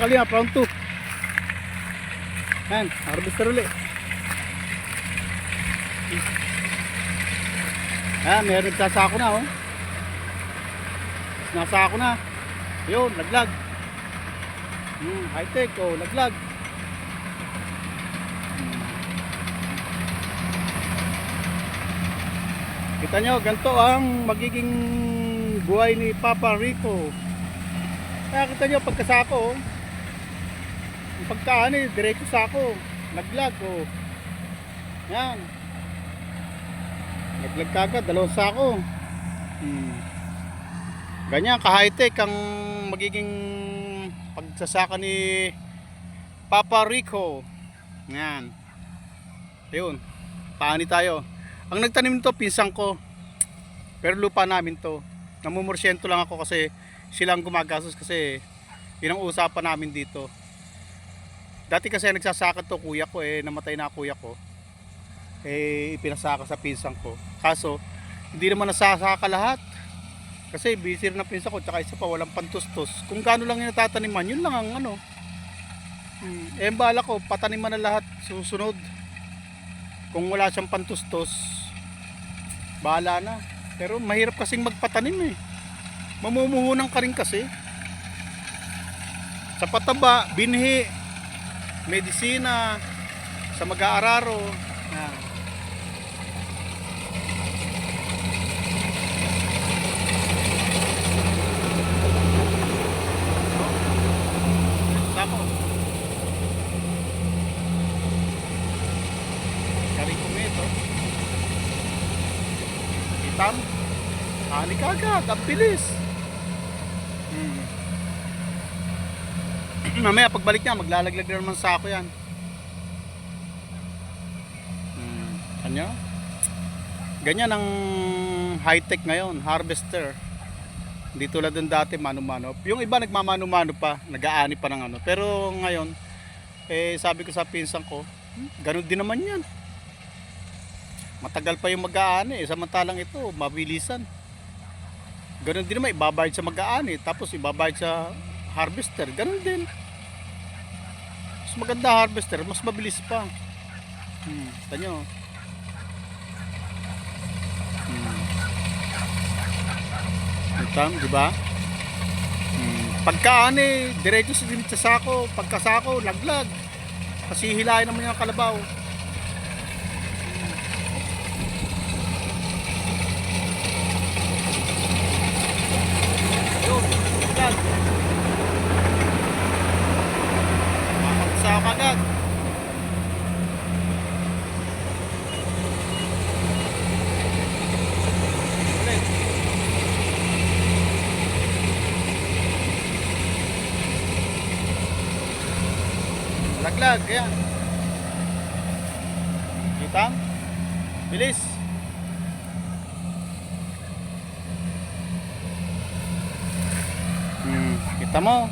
mga kalinga, round 2. Yan, harvester ulit. Yan, meron nagsasako na oh. Nasako na. Yun, laglag. High tech oh, laglag. Kita nyo, ganito ang magiging buhay ni Papa Rico. Kaya kita nyo, pagkasako oh. Pagkaan diretso sako, laglag oh. Yan. Laglag kagad, dalawang sako. Ganyan ka high tech ang magiging pagsasaka ni Papa Rico. Yan. Ayun. Paani tayo. Ang nagtanim nito pinsan ko. Pero lupa namin to. Namumursyento lang ako kasi silang gumagastos kasi yun ang usapan namin dito. Dati kasi nagsasaka to kuya ko namatay na kuya ko. Ipinasaka sa pinsan ko. Kaso hindi naman nasasaka lahat. Kasi busy rin na pinsan ko, tsaka isa pa walang pantustos. Kung gaano lang yung natataniman, yun lang ang ano. Bala ko, pataniman na lahat susunod. Kung wala siyang pantustos, bahala na. Pero mahirap kasing magpatanim mamumuhunan ka rin kasi. Sa pataba, binhi, medisina, sa mag-aararo. Sako. Kari kumito. Hitam. Ani kagad, ang bilis. Mamaya pagbalik niya, maglalaglag na naman sa ako yan. Ano? Ganyan ang high-tech ngayon, harvester. Hindi tulad ng dati mano-mano. Yung iba nagmamano-mano pa, nag-aani pa ng ano. Pero ngayon, sabi ko sa pinsan ko, ganun din naman yan. Matagal pa yung mag-aani, samantalang ito, mabilisan. Ganun din naman, ibabayad sa mag-aani, tapos ibabayad sa harvester, ganun din. Mas maganda harvester, mas mabilis pa. Tanyo. Hitam, di ba? Pagkaan diretso sa sako, pagkasako, laglag. Kasi hilahin naman yung kalabaw. Ayun, laglag. Mamagsak agad. Laglag, ayan. Kita? Bilis. Kita mo.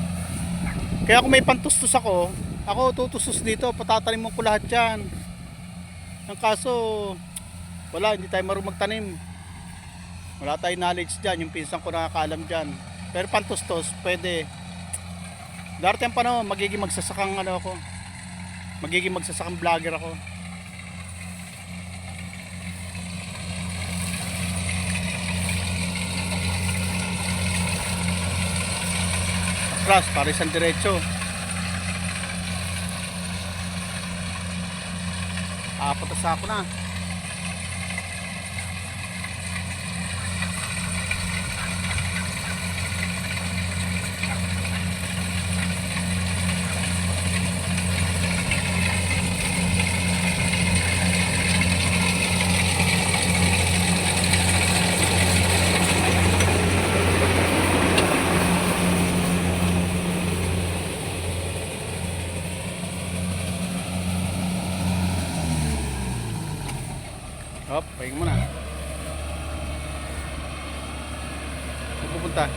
Kaya kung may pantustos ako tutustos dito, patatanim mo ko lahat yan. Ang kaso, wala, hindi tayo marunong magtanim. Wala tayong knowledge dyan, yung pinsan ko nakakaalam dyan. Pero pantustos, pwede. Darating ang panahon, magiging magsasakang ano ako. Magiging magsasakang vlogger ako. Atras, para isang diretso. Patas ako na. Hop, pahinga muna. Saan pupunta?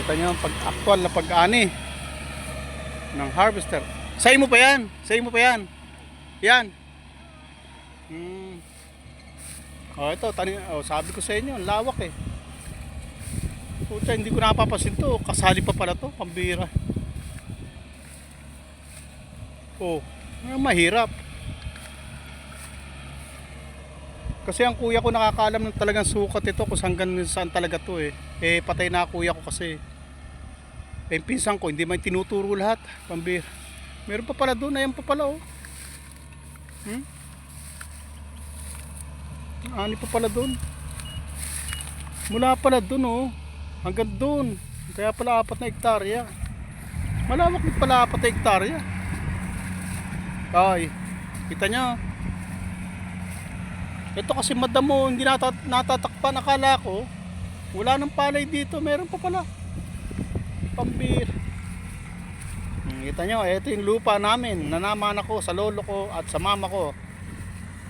Kita nyo ang actual na pag-ani ng harvester. Say mo pa yan. Say mo pa yan. Yan. Oh, ito, sabi ko sa inyo, ang lawak eh. Puta, hindi ko napapasin to. Kasali pa pala to, pambira. Oh, mahirap. Kasi ang kuya ko nakakaalam ng talagang sukat ito kung hanggang saan talaga to eh. Eh, patay na kuya ko kasi. Eh, yung pinsan ko, hindi man tinuturo lahat. Pambira. Meron pa pala doon, ayan pa pala oh. Ani pa pala doon. Mula pala doon oh. Hanggang doon. Kaya pala 4 na hektarya. Malawak din pala 4 na hektarya. Ay, kita nyo. Ito kasi madamo, hindi natatakpan. Akala ko, wala nang palay dito. Meron pa pala. Pambir. Kita nyo, ito yung lupa namin. Nanaman ako sa lolo ko at sa mama ko.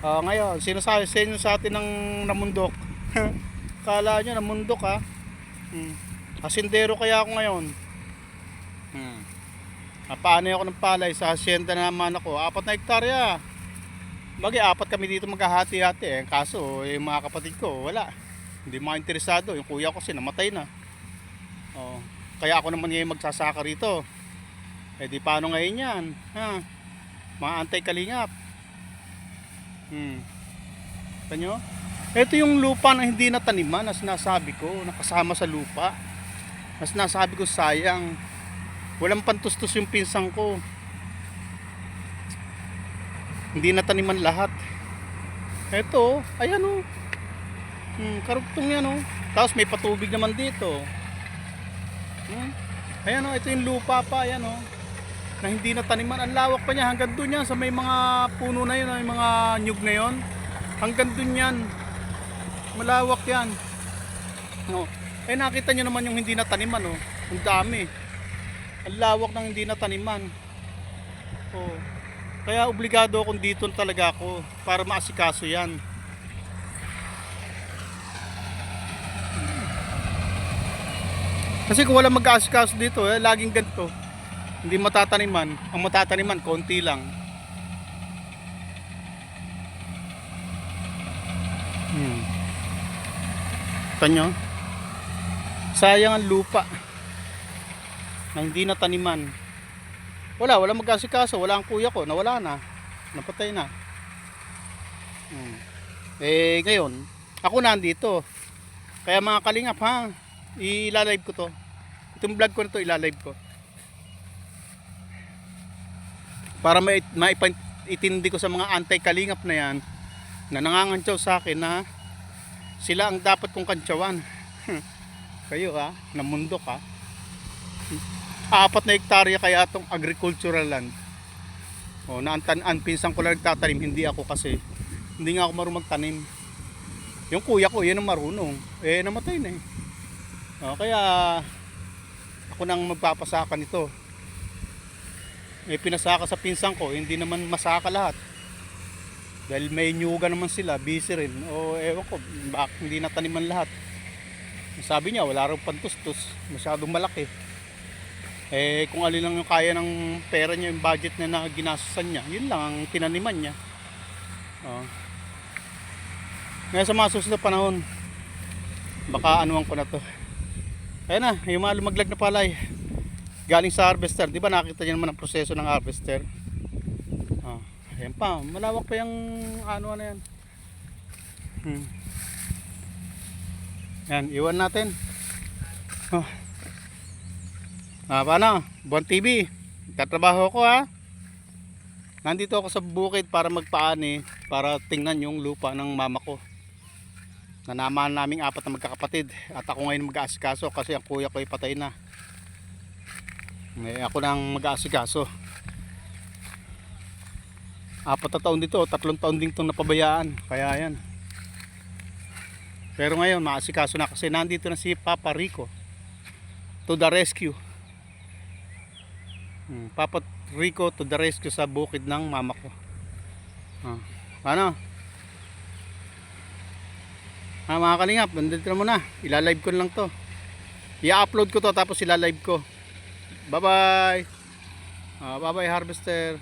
Ngayon, sino sa atin ng namundok? Kala nyo namundok ha? Hasindero kaya ako ngayon. Paano ako ng palay sa hacienda na naman ako? 4 na hektarya. Bagay, 4 kami dito maghahati-hati eh. Kaso, yung mga kapatid ko, wala. Hindi mga interesado. Yung kuya ko kasi namatay na. Kaya ako naman ngayon magsasaka rito. Eh di paano ngayon yan? Ha? Mga antay-kalingap. Tanyo? Ito yung lupa na hindi nataniman na sinasabi ko, nakasama sa lupa. Na sinasabi ko sayang. Walang pantustos yung pinsang ko. Hindi nataniman lahat. Ito, ayan o. Karugtong yan o. Tapos may patubig naman dito. Ayan o, ito yung lupa pa, ayan o. Na hindi nataniman. Ang lawak pa niya hanggang dun yan sa may mga puno na yun, may mga nyug na yun. Hanggang dun yan. Malawak yan. Eh nakita nyo naman yung hindi nataniman o. Ang dami. Ang lawak ng hindi nataniman. Kaya obligado akong dito talaga ako para maasikaso yan. Kasi kung wala mag-aasikaso dito, laging ganito. Hindi matataniman. Ang matataniman, konti lang. Tanyo? Sayang ang lupa na hindi nataniman. Wala mag-asikaso. Wala ang kuya ko, nawala na. Napatay na. Eh ngayon, ako nandito. Kaya mga kalingap ha, ilalive ko to. Itong vlog ko na to, ilalive ko. Para maipantindi ko sa mga anti-kalingap na yan, na nangangantsaw sa akin na sila ang dapat kong kantsawan. Kayo ha, namundok ha. 4 na hektarya kaya itong agricultural land. Ang pinsang ko lang nagtatanim, hindi ako kasi. Hindi nga ako marunong magtanim. Yung kuya ko, yan ang marunong. Eh, namatay na eh. Kaya, ako nang magpapasaka nito. Eh, pinasaka sa pinsang ko, hindi naman masaka lahat. Dahil may nyuga naman sila, busy rin. Ewan ko, bakit hindi nataniman lahat. Sabi niya, wala rin pantustos. Masyadong malaki. Eh kung alin lang yung kaya ng pera niya, yung budget na ginastusan niya, yun lang ang tinaniman niya. Ngayon sa mga susunod na panahon, baka anuan ko na to. Ayan na, yung mga lumaglag na palay galing sa harvester. Di ba nakita niyo naman ang proseso ng harvester? Ayan pa, malawak pa yung ano na yan. Yan, iwan natin. Paano? Buwan TV, tatrabaho ko ha. Nandito ako sa bukid para magpaani, para tingnan yung lupa ng mama ko. Nanaman naming 4 na magkakapatid. At ako ngayon mag-aasikaso kasi ang kuya ko ay patay na. Ako nang mag-aasikaso. 4 na taon dito, 3 taon din itong napabayaan. Kaya yan. Pero ngayon maasikaso na kasi nandito na si Papa Rico to the rescue. Papa Rico to the rescue sa bukid ng mama ko. Ano? Mga kalingap, nandito na muna. Ilalive ko lang to. I-upload ko to tapos ilalive ko. Bye bye. Bye bye harvester.